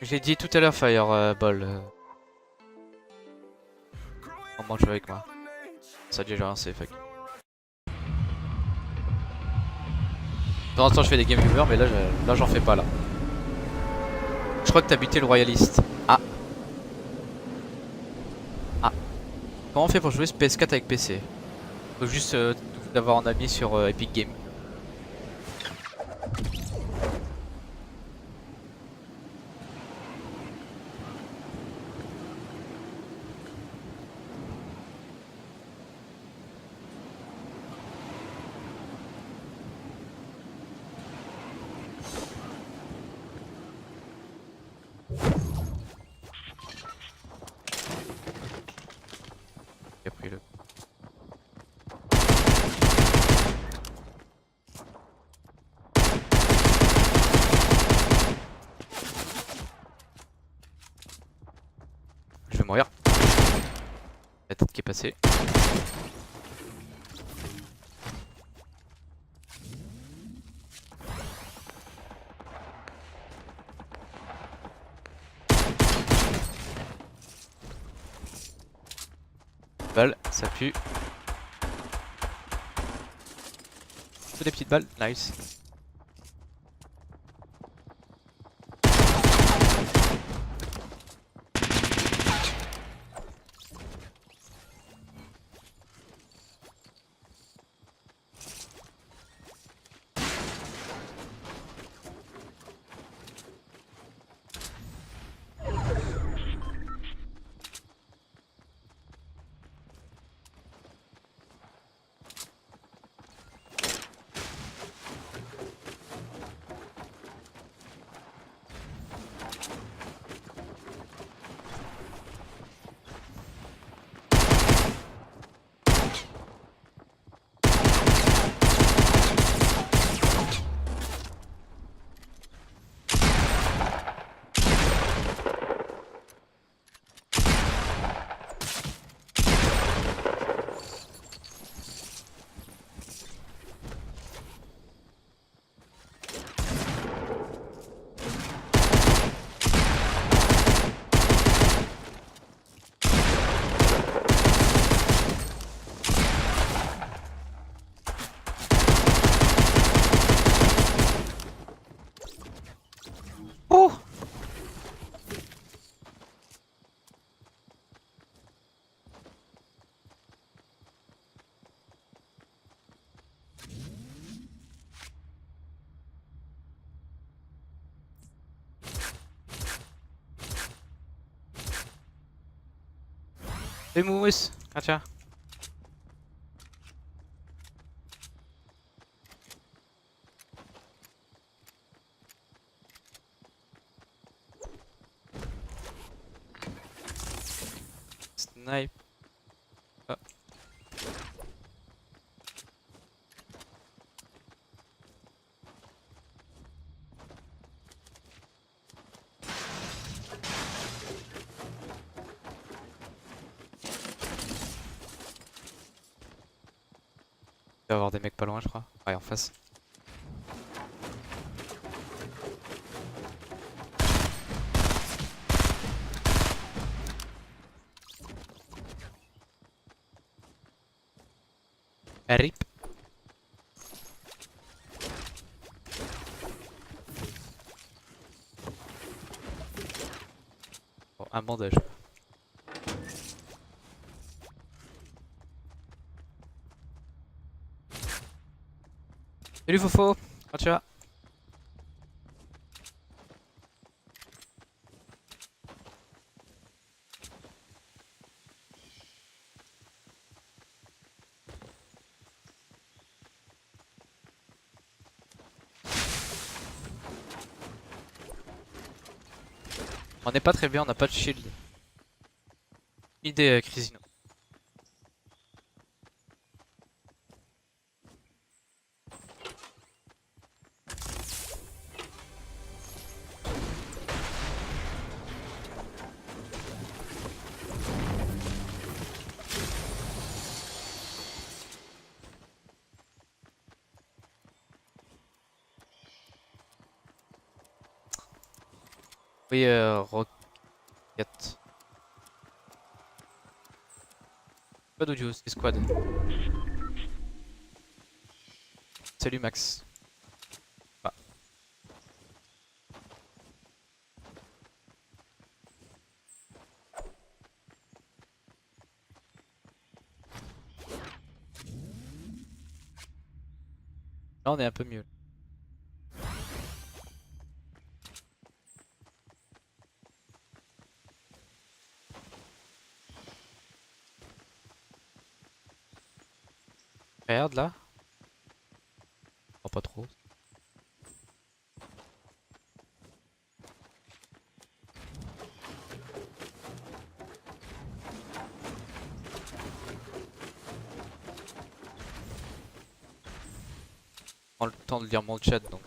J'ai dit tout à l'heure Fireball. On mange avec moi. Ça a déjà lancé, fuck. De temps en temps je fais des game viewers mais là j'en fais pas là. Je crois que t'as buté le royaliste. Ah, ah. Comment on fait pour jouer ce PS4 avec PC? Faut juste d'avoir un ami sur Epic Games. J'ai pris le. Je vais mourir. La tête qui est passée. Balle, ça pue. Que des petites balles, nice. Oh! Les mousse! Ah tiens. Snipe. Ah. Il va y avoir des mecs pas loin je crois. Ouais en face. RIP. Bon, un bandage. Salut Fofo, comment tu vas? On est pas très bien, on n'a pas de shield. Idée Crisino. Oui, Rocket. Squad audio, c'est squad. Salut Max. Ah. Là on est un peu mieux. Regarde là. Oh, pas trop. Prends le temps de lire mon chat donc.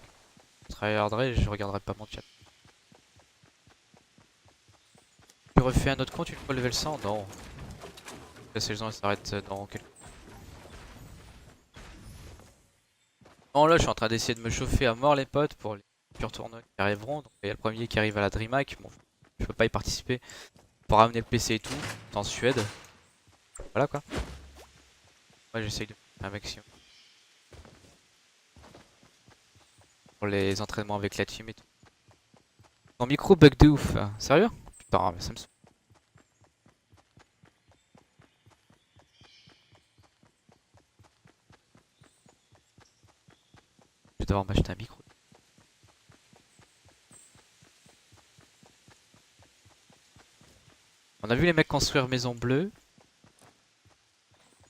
Je regarderai et je regarderai pas mon chat. Tu refais un autre compte une fois level 100? Non. La saison elle s'arrête dans quelques... Non là je suis en train d'essayer de me chauffer à mort les potes pour les futurs tournois qui arriveront. Donc il y a le premier qui arrive à la DreamHack. Bon, je peux pas y participer. Pour ramener le PC et tout. C'est en Suède. Voilà quoi. Moi j'essaye de faire un maximum. Pour les entraînements avec la team et tout. Mon micro bug de ouf. Sérieux? Putain mais ça me saoule. Je vais devoir m'acheter un micro. On a vu les mecs construire maison bleue.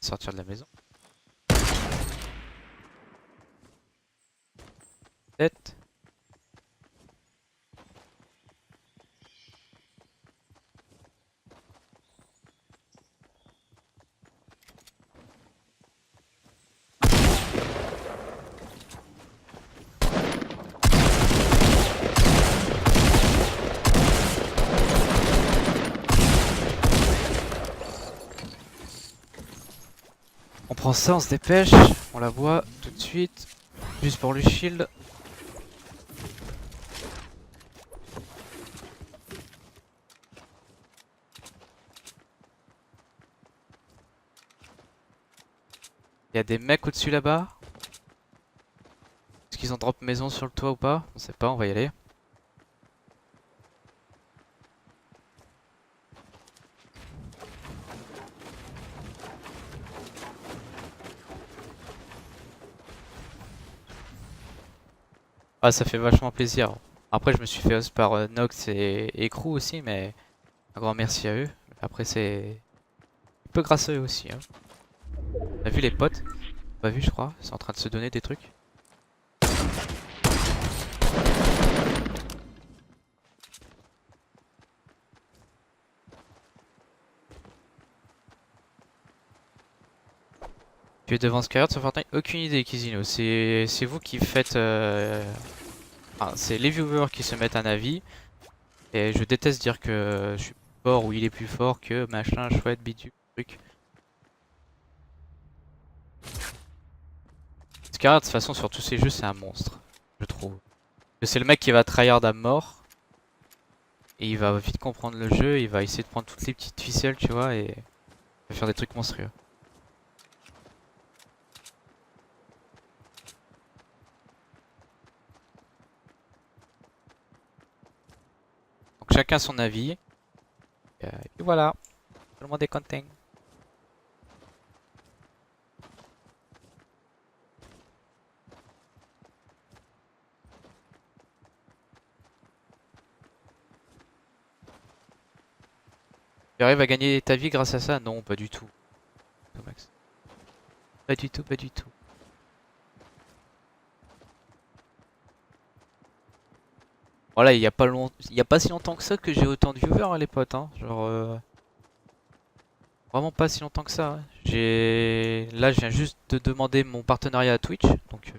Sortir de la maison. Peut-être. On prend ça, on se dépêche. On la voit tout de suite. Juste pour le shield. Il y a des mecs au-dessus là-bas. Est-ce qu'ils ont drop maison sur le toit ou pas? On sait pas, on va y aller. Ah, ça fait vachement plaisir. Après, je me suis fait host par Nox et Crew aussi, mais un grand merci à eux. Après, c'est un peu grâce à eux aussi. Hein. T'as vu les potes? Pas vu, je crois. Ils sont en train de se donner des trucs. Tu es devant Skyward sur Fortnite? Aucune idée, Kizino. C'est vous qui faites... Enfin, c'est les viewers qui se mettent un avis. Et je déteste dire que je suis plus fort ou il est plus fort que machin, chouette, bidule, truc. Skyward, de toute façon, sur tous ces jeux, c'est un monstre. Je trouve. C'est le mec qui va tryhard à mort. Et il va vite comprendre le jeu. Il va essayer de prendre toutes les petites ficelles, tu vois. Et il va faire des trucs monstrueux. Donc chacun son avis. Et puis voilà. Tout le monde est content. Tu arrives à gagner ta vie grâce à ça? Non, pas du tout. Max. Pas du tout, pas du tout. Voilà, il y a pas si longtemps que ça que j'ai autant de viewers, hein, les potes. Hein. Genre, vraiment pas si longtemps que ça. Hein. Là, je viens juste de demander mon partenariat à Twitch, donc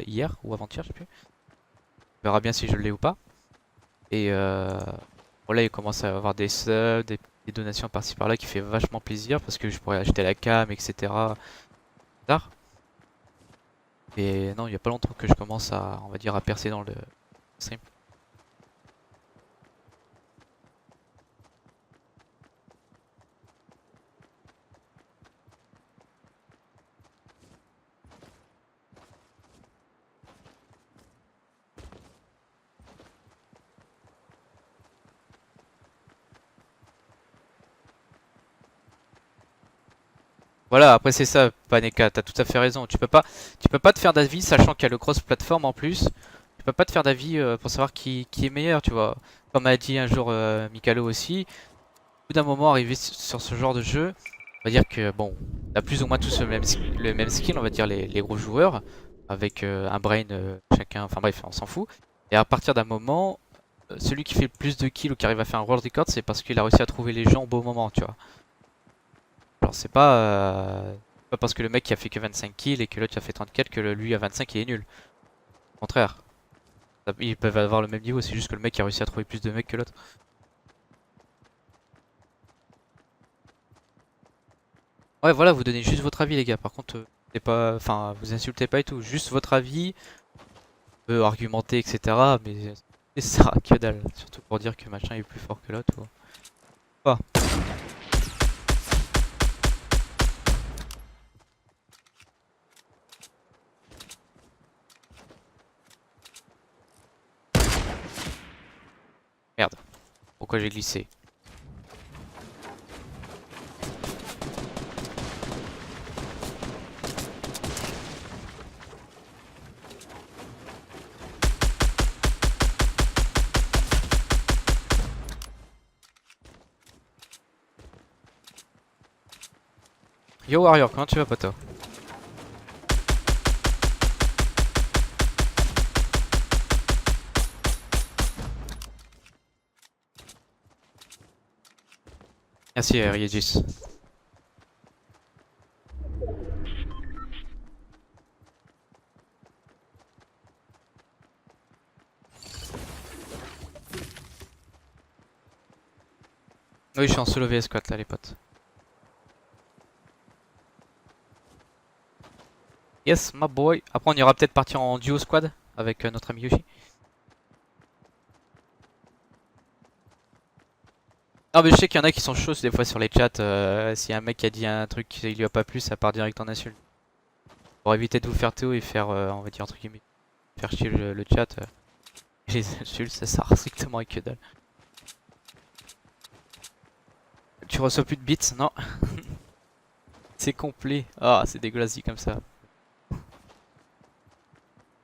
hier ou avant-hier, je sais plus. On verra bien si je l'ai ou pas. Et voilà, il commence à avoir des subs, des donations par-ci par-là qui fait vachement plaisir parce que je pourrais acheter la cam, etc. Tard. Et non, il y a pas longtemps que je commence à, on va dire, à percer dans le stream. Voilà, après c'est ça, Paneka, t'as tout à fait raison. Tu peux pas te faire d'avis, sachant qu'il y a le cross-platform en plus. Tu peux pas te faire d'avis pour savoir qui est meilleur, tu vois. Comme a dit un jour Mikalo aussi, au bout d'un moment arrivé sur ce genre de jeu, on va dire que bon, on a plus ou moins tous le même skill, on va dire les gros joueurs, avec un brain chacun, enfin bref, on s'en fout. Et à partir d'un moment, celui qui fait le plus de kills ou qui arrive à faire un world record, c'est parce qu'il a réussi à trouver les gens au bon moment, tu vois. Alors c'est pas parce que le mec qui a fait que 25 kills et que l'autre qui a fait 34 que lui à 25 il est nul. Au contraire, ils peuvent avoir le même niveau, c'est juste que le mec qui a réussi à trouver plus de mecs que l'autre. Ouais voilà, vous donnez juste votre avis les gars, par contre c'est pas, enfin vous insultez pas et tout, juste votre avis, on peut argumenter etc. Mais ça sert à que dalle, surtout pour dire que machin est plus fort que l'autre ou pas. Merde, pourquoi j'ai glissé? Yo Warrior, comment tu vas poteau? Merci Riegis. Oui je suis en solo vs squat là les potes. Yes, my boy. Après, on ira peut-être partir en duo squad avec notre ami Yoshi. Non, mais je sais qu'il y en a qui sont chauds des fois sur les chats. S'il y a un mec qui a dit un truc qui lui a pas plu, ça part direct en insulte. Pour éviter de vous faire théo et faire, on va dire entre guillemets, faire chier le chat. Les insultes, ça sert strictement à que dalle. Tu reçois plus de bits? Non. C'est complet. Ah, c'est dégueulasse dit comme ça.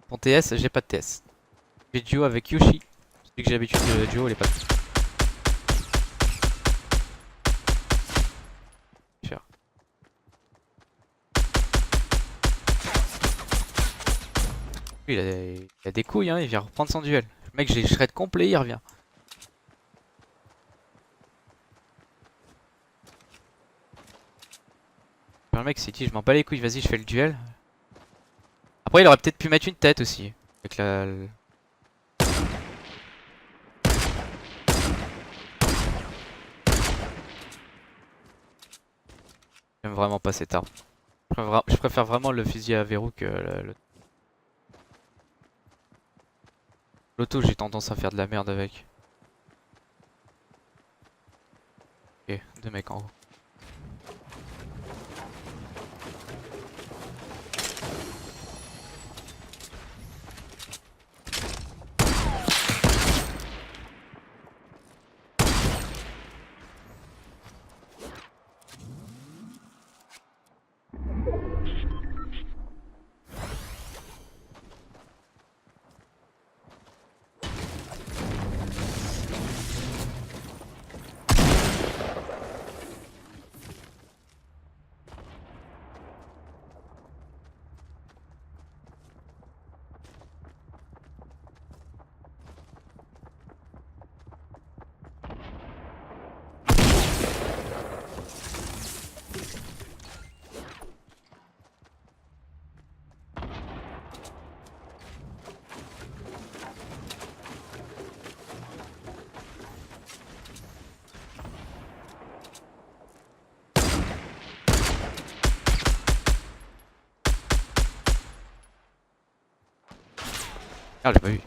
Ton TS, j'ai pas de TS. J'ai duo avec Yoshi. Celui que j'ai l'habitude de duo, les potes. Lui, il a des couilles, hein, il vient reprendre son duel. Le mec, j'ai shred complet, il revient. Le mec s'est dit, je m'en bats les couilles, vas-y, je fais le duel. Après, il aurait peut-être pu mettre une tête aussi. Avec la. J'aime vraiment pas cette arme. Je préfère vraiment le fusil à verrou que l'auto, j'ai tendance à faire de la merde avec. Ok, deux mecs en haut. Ah, j'ai pas vu.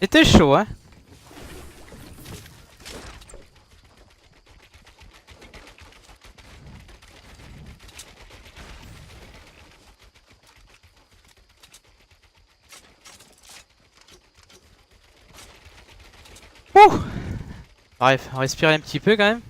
C'était chaud, hein. Ouh. Bref, on va respirer un petit peu quand même.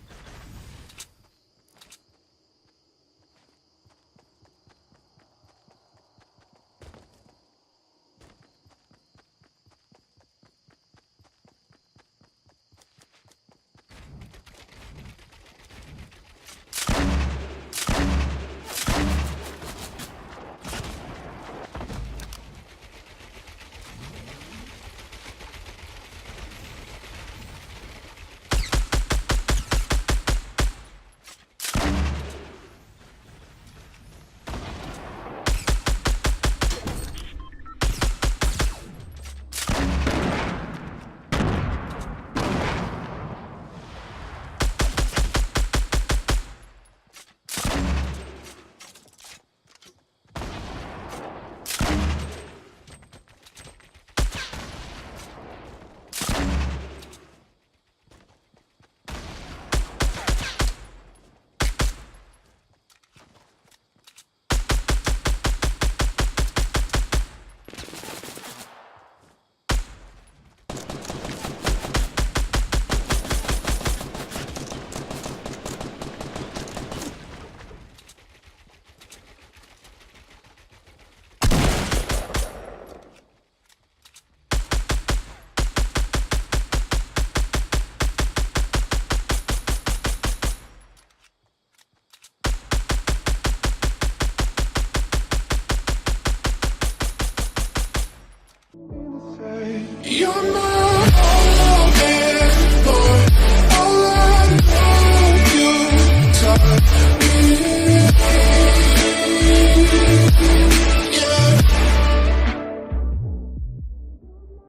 You're my